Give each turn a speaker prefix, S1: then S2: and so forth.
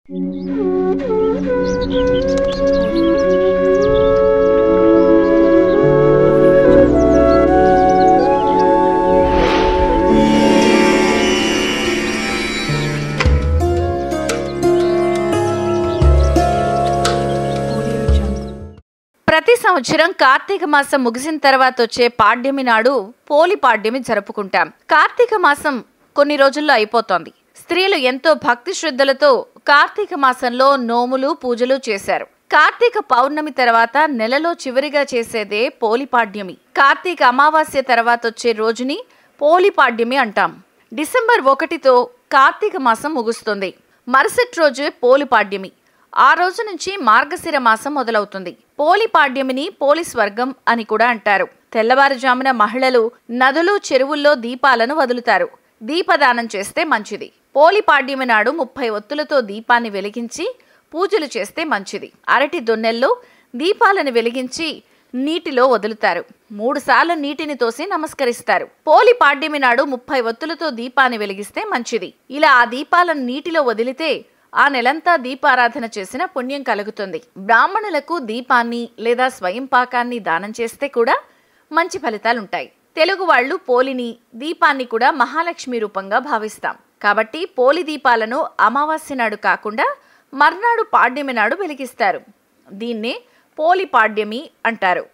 S1: ప్రతి సంవత్సరం కార్తీక మాసం ముగిసిన తర్వాత వచ్చే పాడ్యమి నాడు పోలి పాడ్యమి జరుపుకుంటాం. కార్తీక మాసం కొన్ని రోజుల్లో అయిపోతోంది. స్త్రీలు ఎంతో భక్తి శ్రద్ధలతో కార్తీక మాసంలో నోములు పూజలు చేశారు. కార్తీక పౌర్ణమి తర్వాత నెలలో చివరిగా చేసేదే పోలి పాడ్యమి. కార్తీక అమావాస్య తర్వాత వచ్చే రోజుని పోలి పాడ్యమి అంటాం. డిసెంబర్ 1తో కార్తీక మాసం ముగుస్తుంది. మరుసటి రోజు పోలి పాడ్యమి. ఆ రోజు నుంచి మార్గశిర మాసం మొదలవుతుంది. పోలి పాడ్యమిని పోలి స్వర్గం అని కూడా అంటారు. తెల్లవారుజామున మహిళలు నదులు చెరువుల్లో దీపాలను వదులుతారు. దీపదానం చేస్తే మంచిది. పోలి పాడ్యమి నాడు 30 ఒత్తులతో దీపాన్ని వెలిగించి పూజలు చేస్తే మంచిది. అరటి దొన్నెల్లో దీపాలను వెలిగించి నీటిలో వదులుతారు. 3 సార్లు నీటిని తోసి నమస్కరిస్తారు. పోలి పాడ్యమి నాడు 30 ఒత్తులతో దీపాన్ని వెలిగిస్తే మంచిది. ఇలా ఆ దీపాలను నీటిలో వదిలితే ఆ నెలంతా దీపారాధన చేసిన పుణ్యం కలుగుతుంది. బ్రాహ్మణులకు దీపాన్ని లేదా స్వయం పాకాన్ని దానం చేస్తే కూడా మంచి ఫలితాలుంటాయి. తెలుగు వాళ్ళు పోలిని, దీపాన్ని కూడా మహాలక్ష్మి రూపంగా భావిస్తాం. కాబట్టి పోలి దీపాలను అమావాస్య నాడు కాకుండా మర్నాడు పాడ్యమి నాడు వెలిగిస్తారు. దీన్నే పోలి పాడ్యమి అంటారు.